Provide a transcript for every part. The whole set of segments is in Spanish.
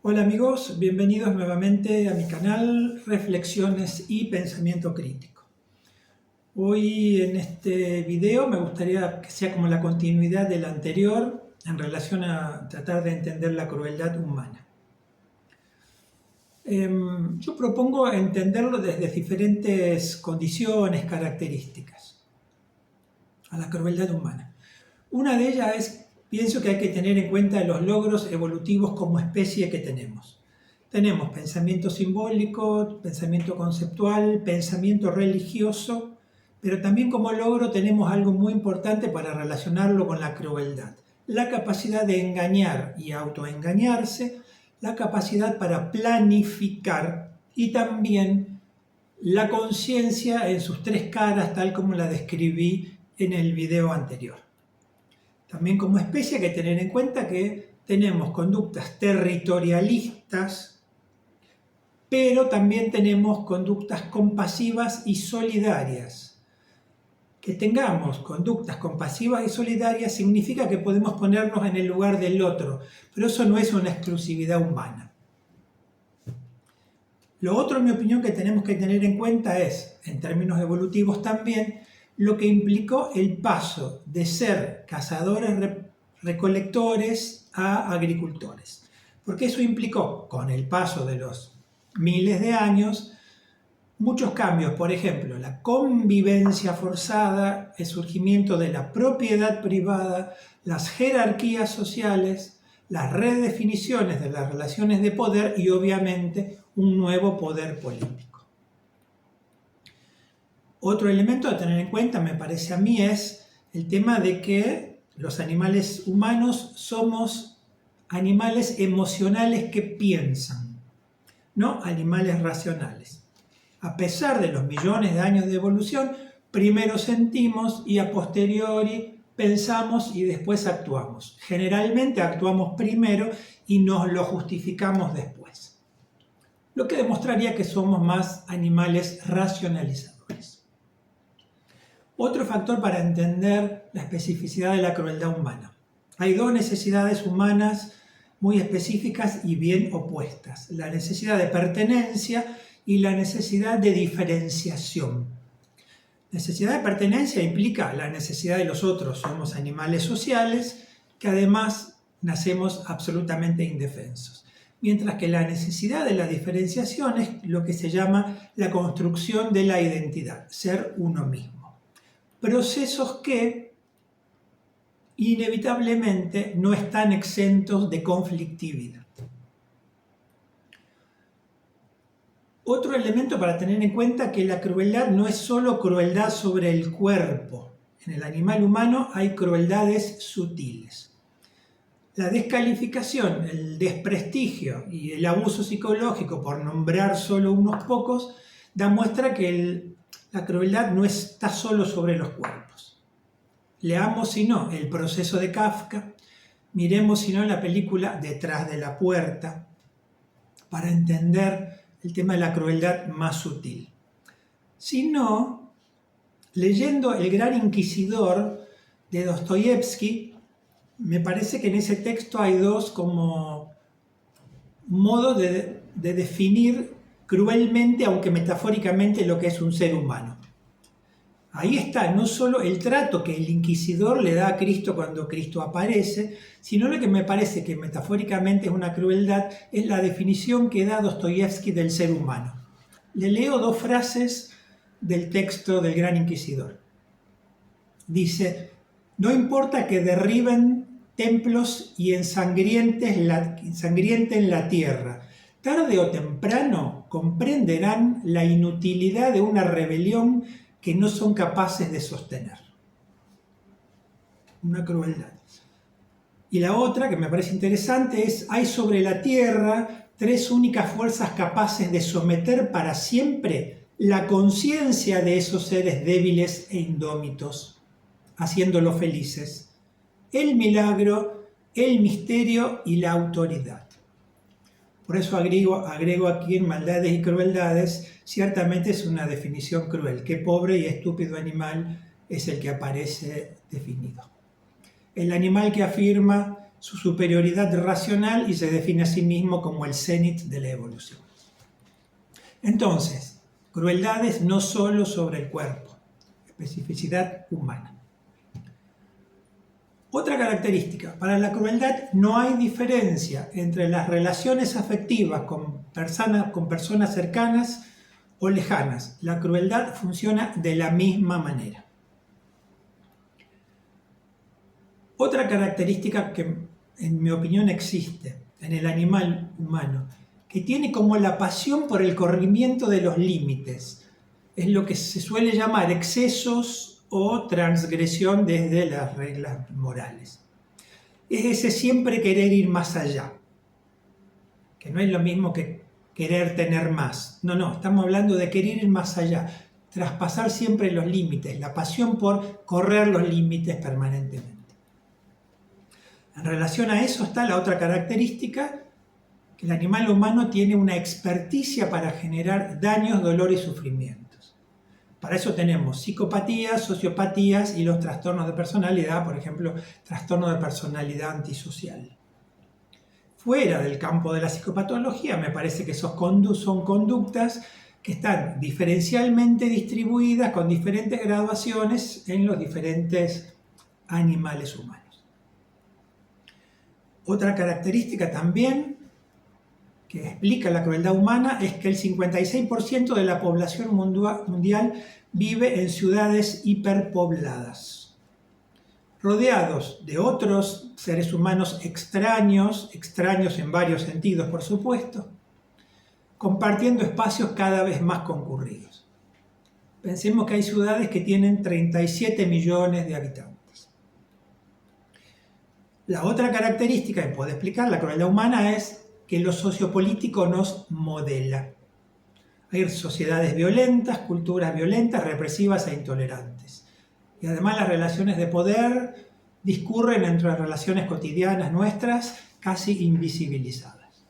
Hola amigos, bienvenidos nuevamente a mi canal Reflexiones y Pensamiento Crítico. Hoy en este video me gustaría que sea como la continuidad del anterior en relación a tratar de entender la crueldad humana. Yo propongo entenderlo desde diferentes condiciones, características a la crueldad humana. Una de ellas es, pienso que hay que tener en cuenta los logros evolutivos como especie que tenemos. Tenemos pensamiento simbólico, pensamiento conceptual, pensamiento religioso, pero también como logro tenemos algo muy importante para relacionarlo con la crueldad. La capacidad de engañar y autoengañarse, la capacidad para planificar y también la conciencia en sus tres caras, tal como la describí en el video anterior. También como especie hay que tener en cuenta que tenemos conductas territorialistas, pero también tenemos conductas compasivas y solidarias. Que tengamos conductas compasivas y solidarias significa que podemos ponernos en el lugar del otro, pero eso no es una exclusividad humana. Lo otro, en mi opinión, que tenemos que tener en cuenta es, en términos evolutivos también, lo que implicó el paso de ser cazadores-recolectores a agricultores. Porque eso implicó, con el paso de los miles de años, muchos cambios. Por ejemplo, la convivencia forzada, el surgimiento de la propiedad privada, las jerarquías sociales, las redefiniciones de las relaciones de poder y obviamente un nuevo poder político. Otro elemento a tener en cuenta, me parece a mí, es el tema de que los animales humanos somos animales emocionales que piensan, no animales racionales. A pesar de los millones de años de evolución, primero sentimos y a posteriori pensamos y después actuamos. Generalmente actuamos primero y nos lo justificamos después. Lo que demostraría que somos más animales racionalizadores. Otro factor para entender la especificidad de la crueldad humana. Hay dos necesidades humanas muy específicas y bien opuestas. La necesidad de pertenencia y la necesidad de diferenciación. Necesidad de pertenencia implica la necesidad de los otros. Somos animales sociales que además nacemos absolutamente indefensos. Mientras que la necesidad de la diferenciación es lo que se llama la construcción de la identidad, ser uno mismo. Procesos que inevitablemente no están exentos de conflictividad. Otro elemento para tener en cuenta que la crueldad no es solo crueldad sobre el cuerpo. En el animal humano hay crueldades sutiles. La descalificación, el desprestigio y el abuso psicológico, por nombrar solo unos pocos, da muestra que la crueldad no está solo sobre los cuerpos. Leamos, si no, El proceso de Kafka, miremos, si no, la película Detrás de la puerta, para entender el tema de la crueldad más sutil. Si no, leyendo El Gran Inquisidor de Dostoyevsky, me parece que en ese texto hay dos como modos de definir cruelmente, aunque metafóricamente, lo que es un ser humano. Ahí está no solo el trato que el inquisidor le da a Cristo cuando Cristo aparece, sino lo que me parece que metafóricamente es una crueldad, es la definición que da Dostoyevsky del ser humano. Le leo dos frases del texto del Gran Inquisidor. Dice: no importa que derriben templos y ensangrienten la tierra, tarde o temprano comprenderán la inutilidad de una rebelión que no son capaces de sostener. Una crueldad. Y la otra, que me parece interesante, es: hay sobre la tierra tres únicas fuerzas capaces de someter para siempre la conciencia de esos seres débiles e indómitos, haciéndolos felices: el milagro, el misterio y la autoridad. Por eso agrego aquí en Maldades y Crueldades, ciertamente es una definición cruel. Qué pobre y estúpido animal es el que aparece definido. El animal que afirma: su superioridad racional y se define a sí mismo como el cenit de la evolución. Entonces, crueldades no solo sobre el cuerpo, especificidad humana. Otra característica, para la crueldad no hay diferencia entre las relaciones afectivas con personas cercanas o lejanas. La crueldad funciona de la misma manera. Otra característica que, en mi opinión, existe en el animal humano, que tiene como la pasión por el corrimiento de los límites, es lo que se suele llamar excesos o transgresión desde las reglas morales. Es ese siempre querer ir más allá, que no es lo mismo que querer tener más. No, estamos hablando de querer ir más allá, traspasar siempre los límites, la pasión por correr los límites permanentemente. En relación a eso está la otra característica, que el animal humano tiene una experticia para generar daños, dolor y sufrimientos. Para eso tenemos psicopatías, sociopatías y los trastornos de personalidad, por ejemplo, trastorno de personalidad antisocial. Fuera del campo de la psicopatología, me parece que son conductas que están diferencialmente distribuidas con diferentes graduaciones en los diferentes animales humanos. Otra característica también que explica la crueldad humana es que el 56% de la población mundial vive en ciudades hiperpobladas, rodeados de otros seres humanos extraños en varios sentidos, por supuesto, compartiendo espacios cada vez más concurridos. Pensemos que hay ciudades que tienen 37 millones de habitantes. La otra característica que puede explicar la crueldad humana es que lo sociopolítico nos modela. Hay sociedades violentas, culturas violentas, represivas e intolerantes. Y además las relaciones de poder discurren entre las relaciones cotidianas nuestras, casi invisibilizadas.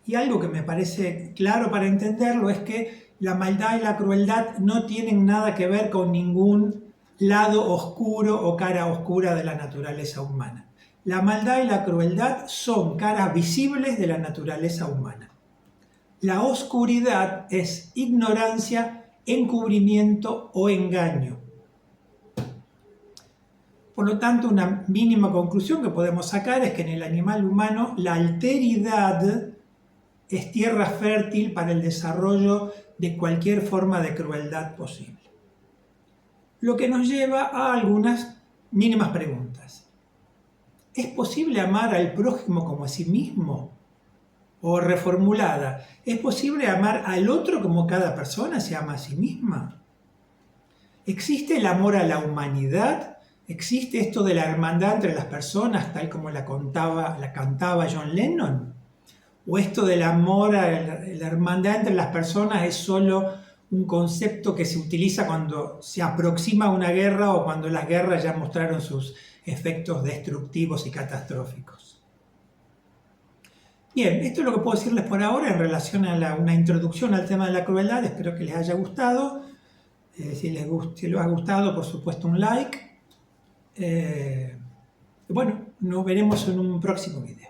Y algo que me parece claro para entenderlo es que la maldad y la crueldad no tienen nada que ver con ningún lado oscuro o cara oscura de la naturaleza humana. La maldad y la crueldad son caras visibles de la naturaleza humana. La oscuridad es ignorancia, encubrimiento o engaño. Por lo tanto, una mínima conclusión que podemos sacar es que en el animal humano la alteridad es tierra fértil para el desarrollo de cualquier forma de crueldad posible. Lo que nos lleva a algunas mínimas preguntas. ¿Es posible amar al prójimo como a sí mismo? O reformulada, ¿es posible amar al otro como cada persona se ama a sí misma? ¿Existe el amor a la humanidad? ¿Existe esto de la hermandad entre las personas, tal como la cantaba John Lennon? ¿O esto del amor a la hermandad entre las personas es solo un concepto que se utiliza cuando se aproxima a una guerra o cuando las guerras ya mostraron sus efectos destructivos y catastróficos? Bien, esto es lo que puedo decirles por ahora en relación a una introducción al tema de la crueldad. Espero que les haya gustado. Si les ha gustado, por supuesto, un like. Bueno, nos veremos en un próximo video.